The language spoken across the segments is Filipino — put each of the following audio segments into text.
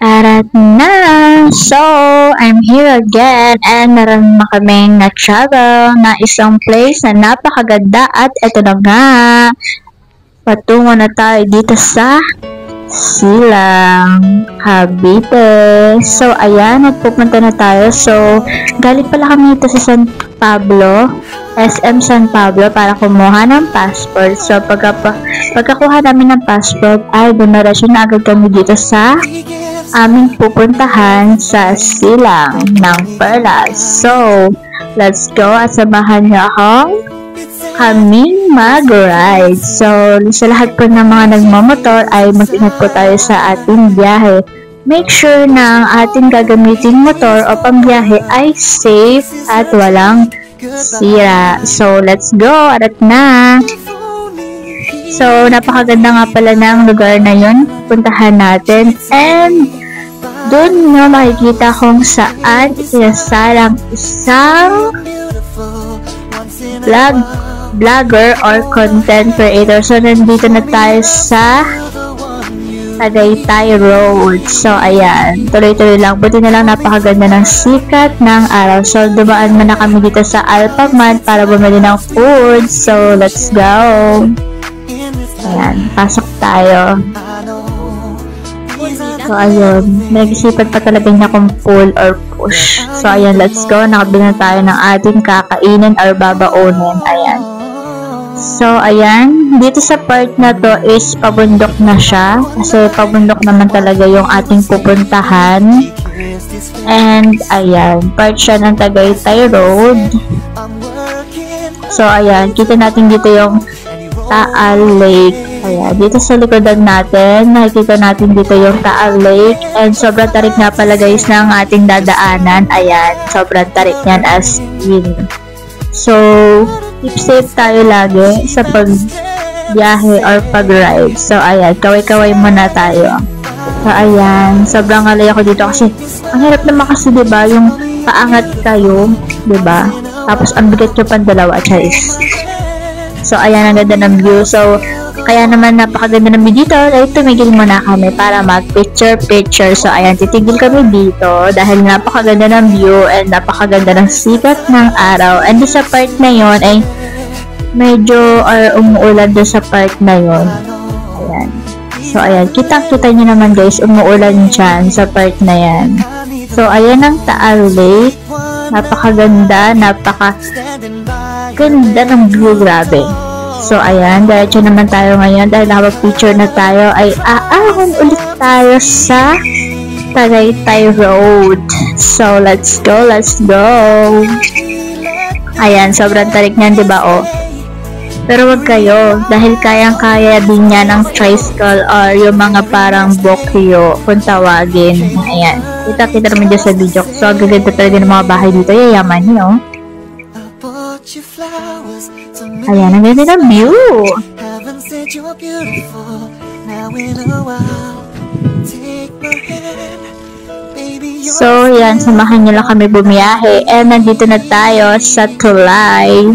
Arat na! So, I'm here again and meron na kaming na-travel na isang place na napakaganda at eto na nga, patungo na tayo dito sa Silang, Cavite. So, ayan, nagpupunta na tayo. So, galing pala kami dito sa San Pablo, SM San Pablo para kumuha ng passport. So, pagkakuha namin ng passport ay dumarasyon na agad kami dito sa aming pupuntahan sa Silang ng Perlas. So, let's go at samahan niyo akong kaming mag-ride. So, sa lahat po ng mga nagmamotor ay mag-ingat po tayo sa ating biyahe. Make sure na ang ating gagamiting motor o pambiyahe ay safe at walang sira. So, let's go! Arat na! So, napakaganda nga pala ng lugar na yun. Puntahan natin. And, doon nyo makikita kung saan isasalang isang vlogger or content creator. So, nandito na tayo sa Tagaytay Road. So, ayan. Tuloy-tuloy lang. Buti na lang napakaganda ng sikat ng araw. So, dumaan muna kami dito sa Alphamart para bumili ng food. So, let's go. Ayan. Pasok tayo. So, ayun. Nag-isipan pa talaga niya kung pull or push. So, ayan. Let's go. Nakabili na tayo ng ating kakainin or babaonin. Ayan. So, ayan. Dito sa part na to is pabundok na siya. Kasi pabundok naman talaga yung ating pupuntahan. And, ayan. Part siya ng Tagaytay Road. So, ayan. Kita natin dito yung Taal Lake. Ayan. Dito sa likodan natin, nakikita natin dito yung Taal Lake. And, sobrang tarik nga pala guys ng ating dadaanan. Ayan. Sobrang tarik niyan as in. So, keep safe tayo lagi sa pagbiyahe or pag-ride. So, ayan. Kaway-kaway muna tayo. So, ayan. Sobrang alay ako dito kasi ang hirap naman kasi, diba, yung paangat kayo, diba? Tapos, ang bigat nyo pang dalawa, guys. So, ayan. Ang ganda ng view. So, kaya naman napakaganda ng view dito. Dahil tumigil muna kami para mag-picture-picture. So, ayan. Titigil kami dito dahil napakaganda ng view and napakaganda ng sikat ng araw. And sa part na yon ay medyo umuulan doon sa part na yon. Ayan. So, ayan. Kitang-kita nyo naman guys, umuulan dyan sa part na yan. So, ayan ang Taal Lake. Napakaganda, napakaganda ng view, grabe. So, ayan, diretso naman tayo ngayon dahil nakapag-picture na tayo ay aahon ulit tayo sa Tagaytay Road. So, let's go, let's go. Ayan, sobrang tarik niyan, diba, oh? Pero wag kayo, dahil kayang-kaya din niya ng tricycle or yung mga parang bokyo kung tawagin. Ayan, kita-kita naman dyan sa video. So, agaganda talaga ng mga bahay dito, yayaman niyo. Ayan, ang ganda ng view. So, yan, samahan nyo lang kami bumiyahe. And nandito na tayo sa Tulay.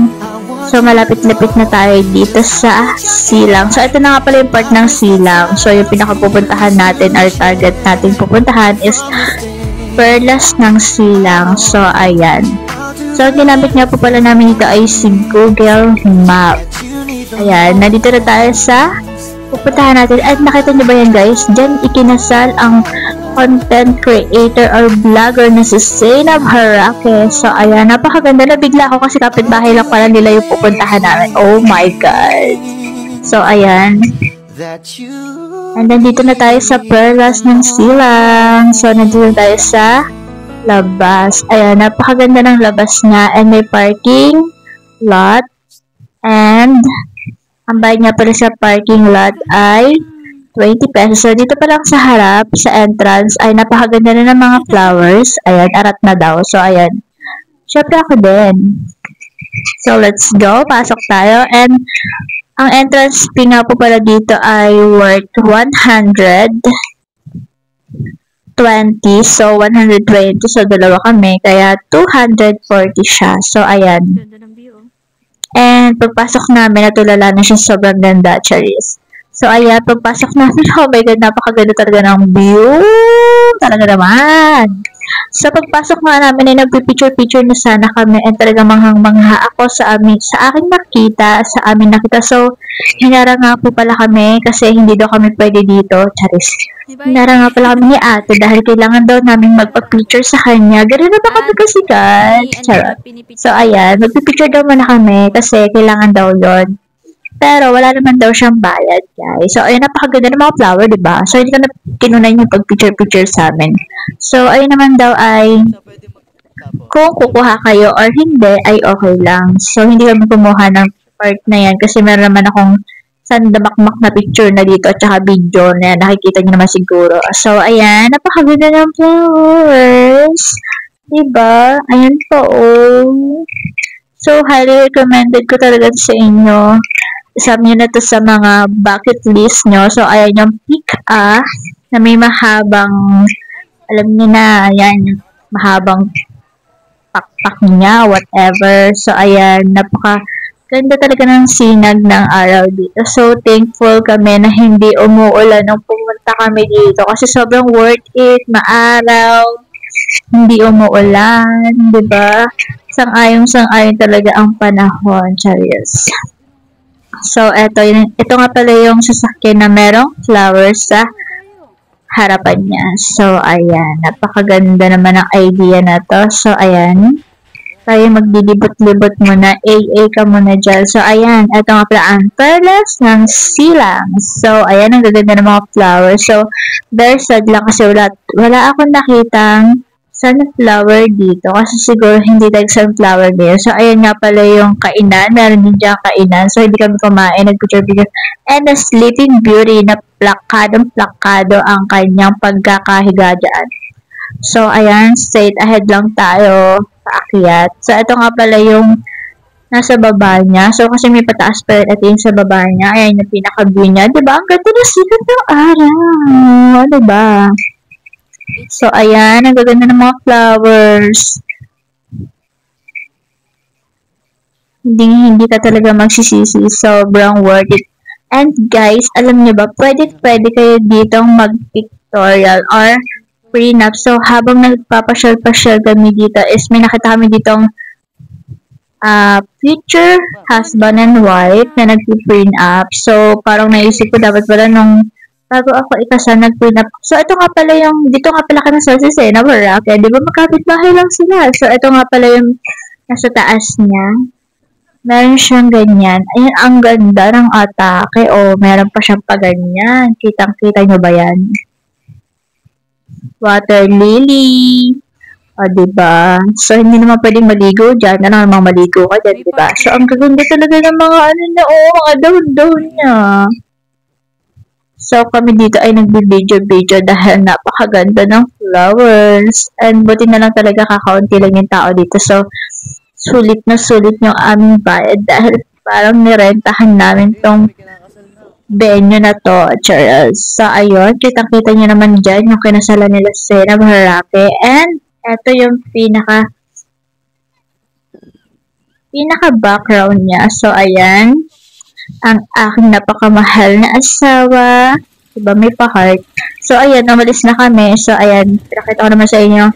So, malapit-lapit na tayo dito sa Silang. So, ito na nga pala yung part ng Silang. So, yung pinakapupuntahan natin, our target natin pupuntahan is Perlas ng Silang. So, ayan. So, ginamit nga po pala namin dito ay si Google Map. Ayan, nandito na tayo sa pupuntahan natin. At nakita nyo ba yan guys? Diyan ikinasal ang content creator or vlogger na si Zainab Harake. So, ayan, napakaganda na bigla ako kasi kapitbahay lang pala nila yung pupuntahan namin. Oh my God! So, ayan. And nandito na tayo sa Perlas ng Silang. So, nandito na tayo sa labas. Ayan, napakaganda ng labas niya and may parking lot and ang bayad nga pala sa parking lot ay 20 pesos. So, dito pa lang sa harap, sa entrance, ay napakaganda na ng mga flowers. Ayan, arat na daw. So, ayan. Syempre ako din. So, let's go. Pasok tayo. And, ang entrance fee nga po pala dito ay worth 120. So, 120. So, dalawa kami. Kaya, 240 siya. So, ayan. And, pagpasok namin, natulala na siya sobrang ganda, Charis. So, ayan, pagpasok namin, oh my God, napakaganda talaga ng view. Talaga naman. So, pagpasok nga namin ay nagpipicture-picture na sana kami and talaga manghang-mangha ako sa aking nakita, sa amin nakita. So, hinara nga po pala kami kasi hindi daw kami pwede dito. Charis. Hinara nga pala kami ni ate dahil kailangan daw namin magpa-picture sa kanya. Ganun na ba kami kasi guys? Charot. So, ayan, magpipicture daw muna kami kasi kailangan daw yon. Pero wala naman daw siyang bayad, guys. So, ayun, napakaganda ng mga flower, diba? So, hindi ko na kinunan yung pag-picture-picture sa amin. So, ayun naman daw ay kung kukuha kayo or hindi, ay okay lang. So, hindi kami kumuha ng part na yan kasi meron naman akong sandamakmak na picture na dito at saka video na yan. Nakikita niyo naman siguro. So, ayan, napakaganda ng flowers. Diba? Ayan po, oh. So, highly recommended ko talaga sa inyo. Isama nyo na to sa mga bucket list nyo. So, ayan yung pick na may mahabang, alam niyo na, ayan, mahabang pakpak niya, whatever. So, ayan, napaka-ganda talaga ng sinag ng araw dito. So, thankful kami na hindi umuulan nung pumunta kami dito. Kasi sobrang worth it, maaraw, hindi umuulan, diba? Sang-ayong talaga ang panahon, Charis. So, ito nga pala yung sasakyan na merong flowers sa harapan niya. So, ayan. Napakaganda naman ang idea na to. So, ayan. Tayo magdilibot-libot muna. AA ka muna dyan. So, ayan. Ito nga pala ang perlas ng silang. So, ayan. Ang gaganda ng mga flowers. So, very sad lang kasi wala akong nakitang sunflower dito kasi siguro hindi tayo sunflower ngayon. So, ayan nga pala yung kainan. Meron din dyan kainan. So, hindi kami kumain. Nag-picture-picture. And a sleeping beauty na plakadong-plakado ang kanyang pagkakahiga dyan. So, ayan. Straight ahead lang tayo paakyat. So, ito nga pala yung nasa baba niya. So, kasi may pataas pa rin. Ito yung sa baba niya. Ayan yung pinaka-view niya. Diba? Ang ganda na sikat ng araw. Diba? So, ayan. Ang gaganda ng mga flowers. Hindi ka talaga magsisisi. Sobrang worth it. And guys, alam niyo ba, pwede kayo ditong mag-pictorial or prenup. So, habang nagpapasyal-pasyal kami dito is may nakita kami ditong future husband and wife na nag-prenup. So, parang naisip ko dapat pala nung bago ako ikasal nag-prenup. So, ito nga pala dito nga pala kami sa Sena Baraka. Di ba magkapit-bahay lang sila? So, ito nga pala yung nasa taas niya. Meron siyang ganyan. Ayun, ang ganda ng atake. O, meron pa siyang paganyan. Kitang-kita nyo ba yan? Water lily. O, diba? So, hindi naman pwedeng maligo dyan. Ano namang maligo ka dyan, diba? So, ang gaganda talaga ng mga mga daon-daon niya. So, kami dito ay nagbi-video dahil napakaganda ng flowers. And buti na lang talaga kakaunti lang yung tao dito. So, sulit na sulit yung aming bayad dahil parang nirentahan namin tong venue na to, Charles. So, ayun, kitang-kita nyo naman dyan yung kinasalan nila sa Sena Baraka. And, eto yung pinaka-background niya. So, ayan, ang aking napakamahal na asawa. Diba, may pa-heart. So, ayan, umalis na kami. So, ayan, pinakita ko naman sa inyo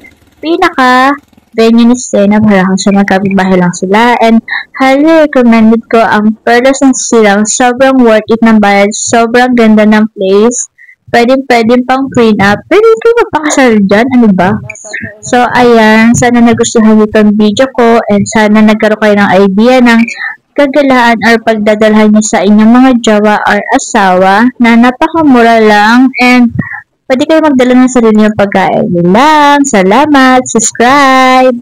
venue ni Sena Baraka. So, magkapit-bahay lang sila. And, highly recommended ko ang perlas ng silang. Sobrang worth it ng bayad. Sobrang ganda ng place. Pwede pang prenup. Pwede kayo magpakasal dyan. Ano ba? So, ayan. Sana nagustuhan niyo itong video ko. And sana nagkaroon kayo ng idea ng kagalaan or pagdadalhan niyo sa inyong mga jowa or asawa na napakamura lang. And pwede kayo magdala ng sarili ng pagkain. Yun lang. Salamat. Subscribe.